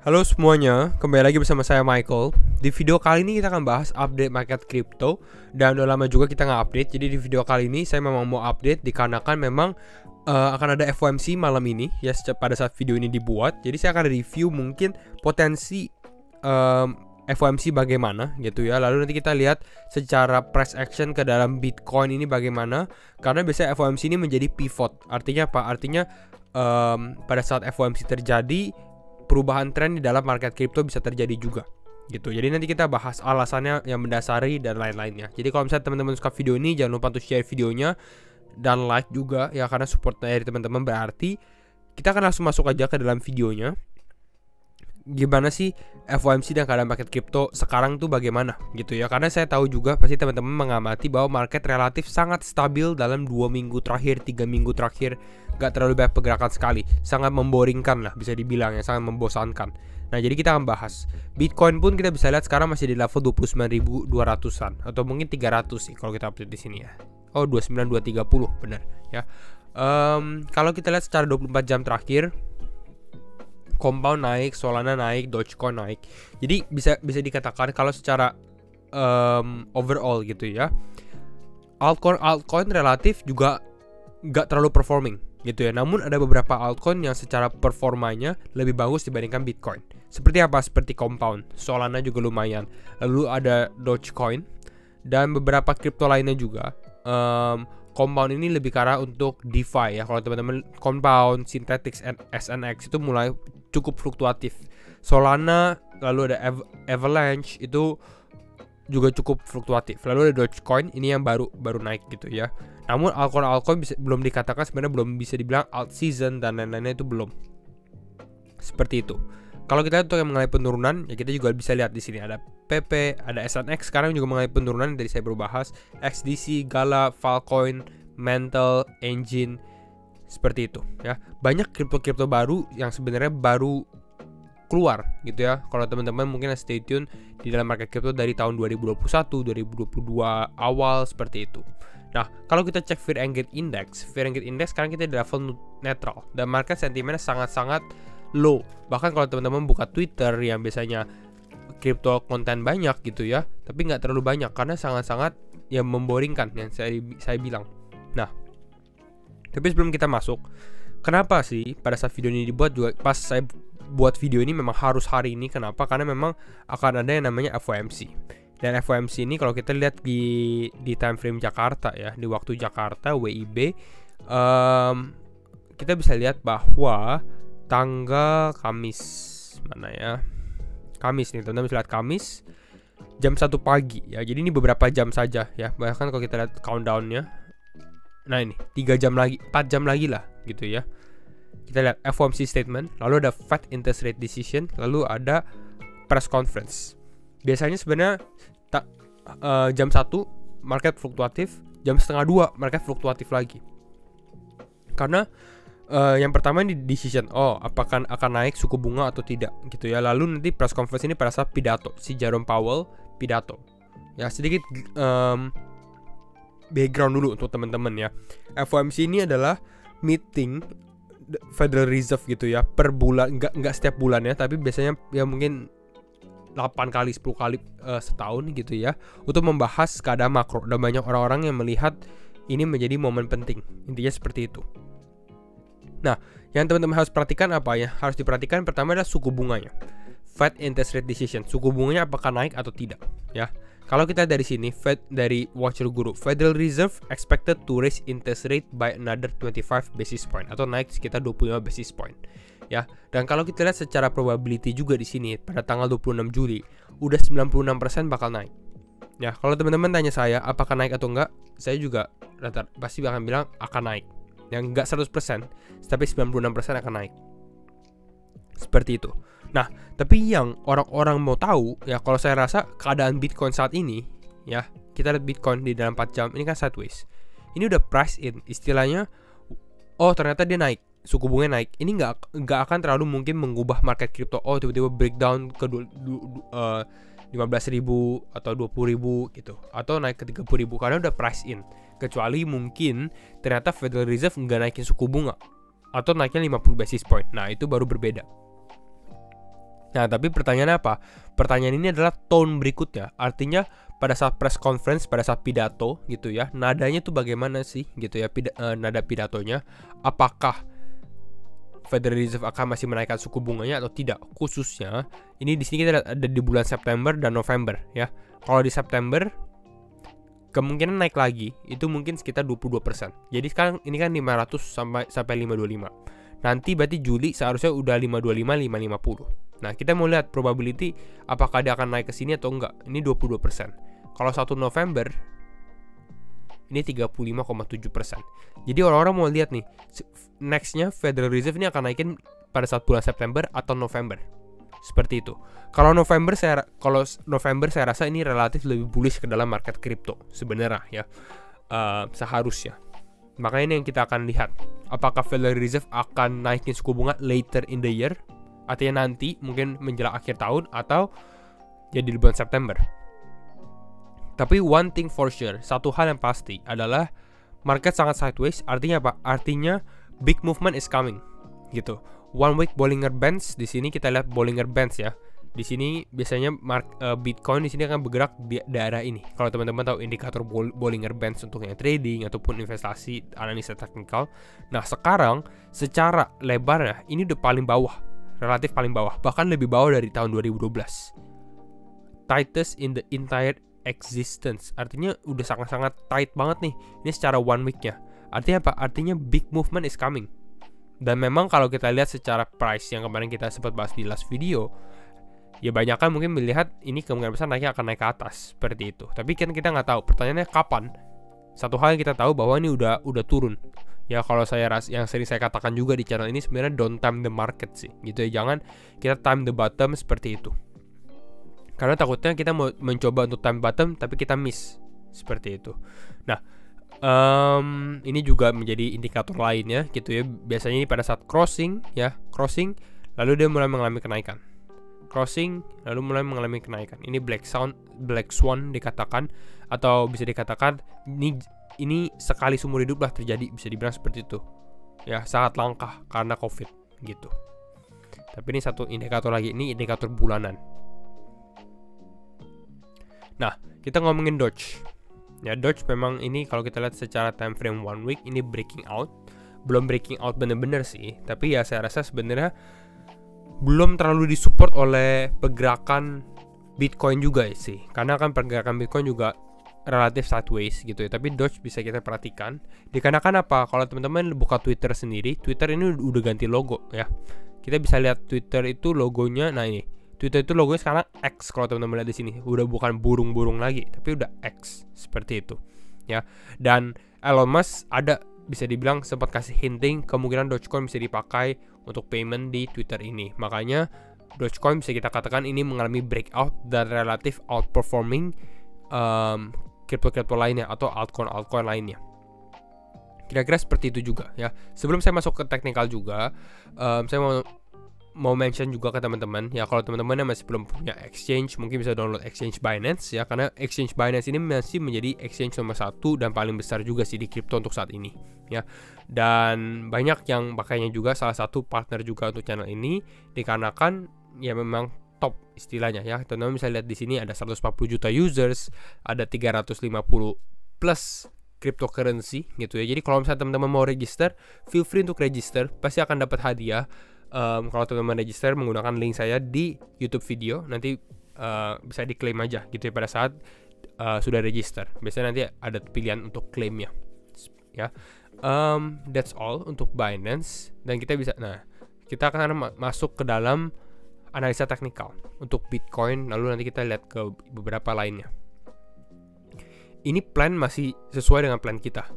Halo semuanya, kembali lagi bersama saya Michael. Di video kali ini kita akan bahas update market crypto. Dan udah lama juga kita nggak update. Jadi di video kali ini saya memang mau update dikarenakan memang akan ada FOMC malam ini ya, pada saat video ini dibuat. Jadi saya akan review mungkin potensi FOMC bagaimana gitu ya. Lalu nanti kita lihat secara price action ke dalam Bitcoin ini bagaimana. Karena biasanya FOMC ini menjadi pivot. Artinya apa? Artinya pada saat FOMC terjadi, perubahan tren di dalam market crypto bisa terjadi juga gitu. Jadi nanti kita bahas alasannya yang mendasari dan lain-lainnya. Jadi kalau misalnya teman-teman suka video ini, jangan lupa untuk share videonya dan like juga ya, karena support dari teman-teman. Berarti kita akan langsung masuk aja ke dalam videonya. Gimana sih FOMC dan keadaan market crypto sekarang tuh bagaimana gitu ya. Karena saya tahu juga pasti teman-teman mengamati bahwa market relatif sangat stabil dalam 2 minggu terakhir, 3 minggu terakhir. Gak terlalu banyak pergerakan sekali. Sangat memboringkan lah bisa dibilang ya, sangat membosankan. Nah jadi kita akan bahas Bitcoin pun kita bisa lihat sekarang masih di level 29.200an atau mungkin 300 sih kalau kita update di sini ya. Oh 29.230 benar ya. Kalau kita lihat secara 24 jam terakhir, Compound naik, Solana naik, Dogecoin naik. Jadi bisa dikatakan kalau secara overall gitu ya, altcoin relatif juga nggak terlalu performing gitu ya. Namun ada beberapa altcoin yang secara performanya lebih bagus dibandingkan Bitcoin. Seperti apa? Seperti Compound, Solana juga lumayan. Lalu ada Dogecoin dan beberapa kripto lainnya juga. Compound ini lebih ke arah untuk DeFi ya. Kalau teman-teman Compound, Synthetix, SNX itu mulai cukup fluktuatif. Solana, lalu ada Avalanche itu juga cukup fluktuatif. Lalu ada Dogecoin ini yang baru naik gitu ya. Namun altcoin belum dikatakan sebenarnya, belum bisa dibilang alt season dan lain-lainnya, itu belum. Seperti itu. Kalau kita lihat untuk yang mengalami penurunan ya, kita juga bisa lihat di sini ada PP, ada SNX sekarang juga mengalami penurunan yang tadi saya baru bahas, XDC, Gala, Filecoin, Mantle, Engine, seperti itu ya. Banyak kripto baru yang sebenarnya baru keluar gitu ya. Kalau teman-teman mungkin stay tune di dalam market crypto dari tahun 2021, 2022 awal seperti itu. Nah, kalau kita cek Fear and Greed Index sekarang kita di level netral dan market sentimennya sangat-sangat low. Bahkan kalau teman-teman buka Twitter yang biasanya crypto konten banyak gitu ya, tapi nggak terlalu banyak karena sangat-sangat ya memboringkan yang saya bilang. Nah, tapi sebelum kita masuk, kenapa sih pada saat video ini dibuat juga, pas saya buat video ini memang harus hari ini. Kenapa? Karena memang akan ada yang namanya FOMC. Dan FOMC ini kalau kita lihat di time frame Jakarta ya, di waktu Jakarta WIB, kita bisa lihat bahwa tanggal Kamis, mana ya, Kamis nih teman-teman, bisa lihat Kamis jam 1 pagi ya. Jadi ini beberapa jam saja ya. Bahkan kalau kita lihat countdownnya, nah ini 3 jam lagi, 4 jam lagi lah gitu ya. Kita lihat FOMC statement, lalu ada Fed interest rate decision, lalu ada press conference. Biasanya sebenarnya jam 1 market fluktuatif, jam setengah 2 market fluktuatif lagi. Karena yang pertama ini decision, apakah akan naik suku bunga atau tidak gitu ya. Lalu nanti press conference ini pada saat pidato si Jerome Powell pidato. Ya sedikit background dulu untuk teman-teman ya. FOMC ini adalah meeting Federal Reserve gitu ya, per bulan, nggak setiap bulan ya, tapi biasanya ya mungkin 8 kali 10 kali setahun gitu ya, untuk membahas keadaan makro. Dan banyak orang-orang yang melihat ini menjadi momen penting. Intinya seperti itu. Nah, yang teman-teman harus perhatikan apa ya? Harus diperhatikan pertama adalah suku bunganya. Fed interest rate decision, suku bunganya apakah naik atau tidak ya. Kalau kita dari sini, Fed dari Watcher Guru, Federal Reserve expected to raise interest rate by another 25 basis point atau naik sekitar 25 basis point ya. Dan kalau kita lihat secara probability juga di sini pada tanggal 26 Juli udah 96% bakal naik. Ya, kalau teman-teman tanya saya apakah naik atau enggak, saya juga pasti akan bilang akan naik. Yang enggak 100%, tapi 96% akan naik. Seperti itu. Nah, tapi yang orang-orang mau tahu ya, kalau saya rasa keadaan Bitcoin saat ini ya, kita lihat Bitcoin di dalam 4 jam ini kan sideways. Ini udah price in, istilahnya ternyata dia naik, suku bunga naik. Ini nggak akan terlalu mungkin mengubah market crypto. Tiba-tiba breakdown ke 15.000 atau 20.000 gitu, atau naik ke 30.000 karena udah price in. Kecuali mungkin ternyata Federal Reserve nggak naikin suku bunga atau naiknya 50 basis point. Nah, itu baru berbeda. Nah, tapi pertanyaannya apa? Pertanyaan ini adalah tone berikutnya. Artinya pada saat press conference, pada saat pidato gitu ya, nadanya tuh bagaimana sih gitu ya, nada pidatonya. Apakah Federal Reserve akan masih menaikkan suku bunganya atau tidak? Khususnya ini di sini kita lihat ada di bulan September dan November ya. Kalau di September kemungkinan naik lagi itu mungkin sekitar 22%. Jadi sekarang ini kan 500 sampai 525. Nanti berarti Juli seharusnya udah 525, 550. Nah, kita mau lihat probability apakah dia akan naik ke sini atau enggak. Ini 22%. Kalau 1 November ini 35,7%. Jadi orang-orang mau lihat nih, nextnya Federal Reserve ini akan naikin pada saat bulan September atau November. Seperti itu. Kalau November saya rasa ini relatif lebih bullish ke dalam market kripto sebenarnya ya. Seharusnya. Makanya ini yang kita akan lihat. Apakah Federal Reserve akan naikin suku bunga later in the year? Artinya nanti mungkin menjelang akhir tahun atau jadi di bulan September. Tapi one thing for sure, satu hal yang pasti adalah market sangat sideways. Artinya apa? Artinya big movement is coming gitu. One week Bollinger Bands, di sini kita lihat Bollinger Bands ya. Di sini biasanya Bitcoin di sini akan bergerak di daerah ini. Kalau teman-teman tahu indikator Bollinger Bands untuk yang trading ataupun investasi analisa teknikal. Nah, sekarang secara lebarnya ini udah paling bawah, relatif paling bawah, bahkan lebih bawah dari tahun 2012. Tightest in the entire existence. Artinya udah sangat-sangat tight banget nih. Ini secara one weeknya. Artinya apa? Artinya big movement is coming. Dan memang kalau kita lihat secara price yang kemarin kita sempat bahas di last video, ya banyak kan mungkin melihat ini kemungkinan besar naiknya akan naik ke atas seperti itu. Tapi kan kita nggak tahu. Pertanyaannya kapan? Satu hal yang kita tahu bahwa ini udah turun. Ya kalau yang sering saya katakan juga di channel ini sebenarnya don't time the market sih, gitu ya. Jangan kita time the bottom seperti itu. Karena takutnya kita mau mencoba untuk time bottom tapi kita miss seperti itu. Nah, ini juga menjadi indikator lainnya gitu ya. Biasanya ini pada saat crossing lalu dia mulai mengalami kenaikan. Crossing lalu mulai mengalami kenaikan. Ini black swan dikatakan, atau bisa dikatakan ini sekali seumur hidup lah terjadi, bisa dibilang seperti itu. Ya, sangat langka karena Covid gitu. Tapi ini satu indikator lagi, ini indikator bulanan. Nah, kita ngomongin Doge. Ya, Doge memang ini kalau kita lihat secara time frame one week ini breaking out. Belum breaking out bener-bener sih, tapi ya saya rasa sebenarnya belum terlalu disupport oleh pergerakan Bitcoin juga sih. Karena kan pergerakan Bitcoin juga relatif sideways gitu ya. Tapi Doge bisa kita perhatikan. Dikarenakan apa? Kalau teman-teman buka Twitter sendiri, Twitter ini udah ganti logo ya. Kita bisa lihat Twitter itu logonya, nah ini. Twitter itu logonya sekarang X kalau teman-teman lihat di sini. Udah bukan burung-burung lagi, tapi udah X seperti itu. Ya. Dan Elon Musk bisa dibilang sempat kasih hinting kemungkinan Dogecoin bisa dipakai untuk payment di Twitter ini. Makanya Dogecoin bisa kita katakan ini mengalami breakout dan relatif outperforming kripto-kripto lainnya atau altcoin lainnya. Kira-kira seperti itu juga ya. Sebelum saya masuk ke teknikal juga, saya mau mention juga ke teman-teman ya, kalau teman-teman yang masih belum punya exchange mungkin bisa download exchange Binance ya, karena exchange Binance ini masih menjadi exchange nomor 1 dan paling besar juga sih di kripto untuk saat ini ya. Dan banyak yang pakainya juga, salah satu partner juga untuk channel ini dikarenakan ya memang top istilahnya ya. Teman-teman bisa lihat di sini ada 140 juta users, ada 350 plus cryptocurrency gitu ya. Jadi kalau misalnya teman-teman mau register, feel free untuk register, pasti akan dapat hadiah. Kalau teman-teman register menggunakan link saya di YouTube video, nanti bisa diklaim aja gitu ya pada saat sudah register. Biasanya nanti ada pilihan untuk klaimnya ya. That's all untuk Binance. Dan kita akan masuk ke dalam analisa teknikal untuk Bitcoin, lalu nanti kita lihat ke beberapa lainnya. Ini plan masih sesuai dengan plan kita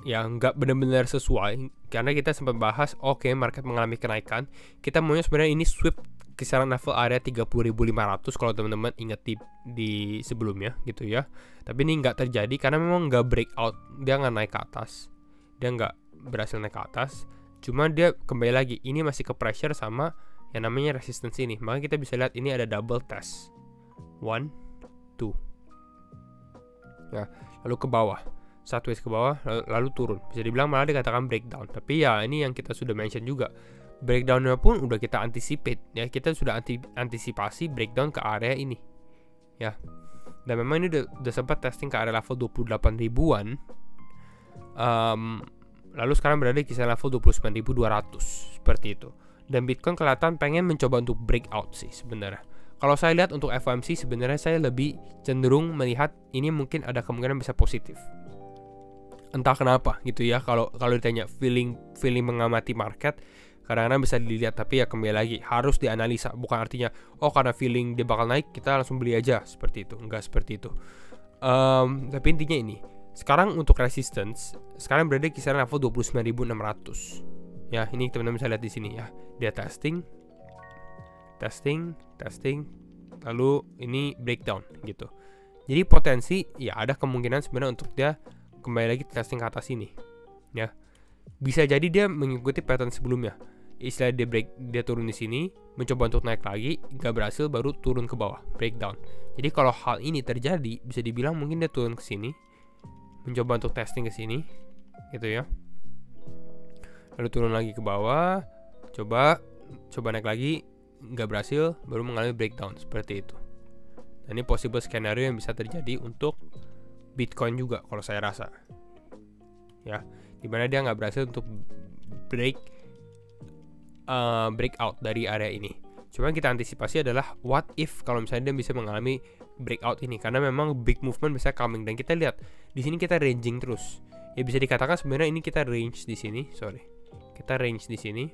ya, nggak benar-benar sesuai karena kita sempat bahas market mengalami kenaikan. Kita maunya sebenarnya ini sweep kisaran level area 30.500 kalau teman-teman ingat di sebelumnya gitu ya. Tapi ini nggak terjadi karena memang nggak breakout, dia nggak naik ke atas, dia nggak berhasil naik ke atas. Cuma dia kembali lagi ini masih ke pressure sama yang namanya resistance ini. Maka kita bisa lihat ini ada double test 1, 2 ya, lalu ke bawah, sideways ke bawah lalu turun. Bisa dibilang malah dikatakan breakdown. Tapi ya ini yang kita sudah mention juga breakdownnya pun udah kita anticipate ya, kita sudah antisipasi breakdown ke area ini ya. Dan memang ini udah sempat testing ke area level 28 ribuan. Lalu sekarang berada di kisaran level 29.200 seperti itu. Dan Bitcoin kelihatan pengen mencoba untuk breakout sih sebenarnya. Kalau saya lihat untuk FOMC sebenarnya saya lebih cenderung melihat ini mungkin ada kemungkinan bisa positif. Entah kenapa gitu ya. Kalau ditanya feeling mengamati market, kadang-kadang bisa dilihat, tapi ya kembali lagi harus dianalisa. Bukan artinya karena feeling dia bakal naik kita langsung beli aja, seperti itu. Enggak seperti itu. Tapi intinya ini, sekarang untuk resistance sekarang berada di kisaran level 29.600 ya. Ini teman-teman bisa lihat di sini ya, dia testing, lalu ini breakdown gitu. Jadi potensi ya ada kemungkinan sebenarnya untuk dia kembali lagi testing ke atas ini ya. Bisa jadi dia mengikuti pattern sebelumnya. Istilah dia turun di sini, mencoba untuk naik lagi, gak berhasil, baru turun ke bawah, breakdown. Jadi kalau hal ini terjadi, bisa dibilang mungkin dia turun ke sini, mencoba untuk testing ke sini, gitu ya. Lalu turun lagi ke bawah, coba naik lagi, gak berhasil, baru mengalami breakdown seperti itu. Dan ini possible scenario yang bisa terjadi untuk Bitcoin juga kalau saya rasa. Ya, dimana dia nggak berhasil untuk breakout dari area ini. Cuma yang kita antisipasi adalah what if kalau misalnya dia bisa mengalami breakout ini, karena memang big movement bisa coming. Dan kita lihat di sini kita ranging terus. Ya bisa dikatakan sebenarnya ini kita range di sini, kita range di sini,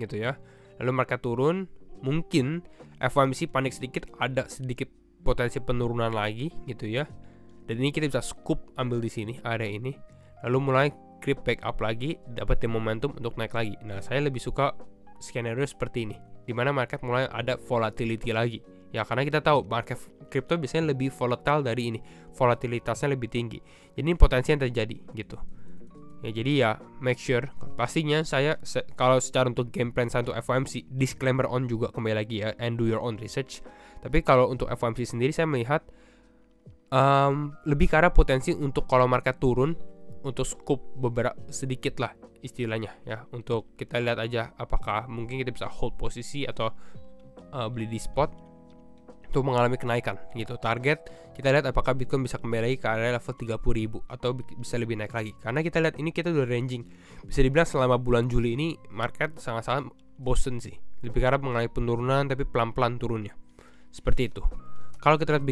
gitu ya. Lalu market turun, mungkin FOMC panik sedikit, ada sedikit potensi penurunan lagi, gitu ya. Dan ini kita bisa scoop ambil di sini area ini, lalu mulai creep back up lagi, dapetin momentum untuk naik lagi. Nah, saya lebih suka skenario seperti ini, dimana market mulai ada volatility lagi. Ya, karena kita tahu market crypto biasanya lebih volatile dari ini, volatilitasnya lebih tinggi. Jadi ini potensi yang terjadi gitu. Ya, jadi ya make sure, pastinya saya kalau secara untuk game plan saya untuk FOMC, disclaimer on juga kembali lagi ya, and do your own research. Tapi kalau untuk FOMC sendiri saya melihat lebih ke arah potensi untuk kalau market turun, untuk scoop beberapa sedikit lah istilahnya ya, untuk kita lihat aja apakah mungkin kita bisa hold posisi atau beli di spot untuk mengalami kenaikan gitu. Target kita lihat apakah Bitcoin bisa kembali lagi ke area level 30.000 atau bisa lebih naik lagi, karena kita lihat ini kita udah ranging. Bisa dibilang selama bulan Juli ini market sangat-sangat bosen sih, lebih karena mengalami penurunan tapi pelan-pelan turunnya seperti itu. Kalau kita lihat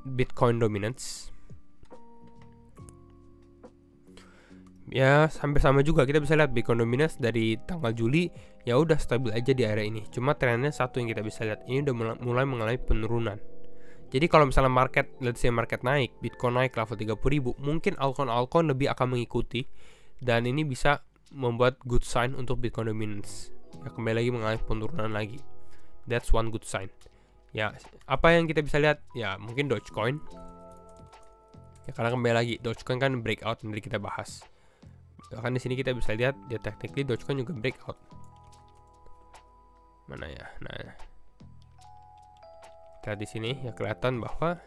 Bitcoin dominance ya hampir sama juga. Kita bisa lihat Bitcoin dominance dari tanggal Juli ya udah stabil aja di area ini. Cuma trennya satu yang kita bisa lihat, ini udah mulai mengalami penurunan. Jadi kalau misalnya market, let's say market naik, Bitcoin naik level 30.000, mungkin altcoin lebih akan mengikuti, dan ini bisa membuat good sign untuk Bitcoin dominance. Ya, kembali lagi mengalami penurunan lagi. That's one good sign. Ya, apa yang kita bisa lihat? Ya, mungkin Dogecoin. Ya, karena kembali lagi Dogecoin kan breakout yang kita bahas. Bahkan di sini kita bisa lihat ya, technically Dogecoin juga breakout. Mana ya? Nah, kita di sini ya kelihatan bahwa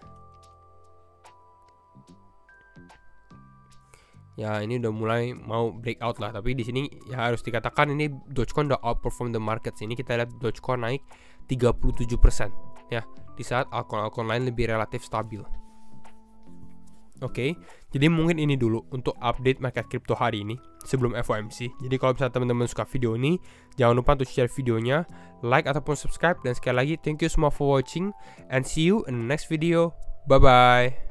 ya ini udah mulai mau breakout lah. Tapi di sini ya harus dikatakan ini Dogecoin udah outperform the market. Ini kita lihat Dogecoin naik 37% ya, di saat altcoin lain lebih relatif stabil. Oke, jadi mungkin ini dulu untuk update market crypto hari ini sebelum FOMC. Jadi kalau misalnya teman-teman suka video ini, jangan lupa untuk share videonya, like ataupun subscribe. Dan sekali lagi, thank you semua for watching and see you in the next video. Bye bye.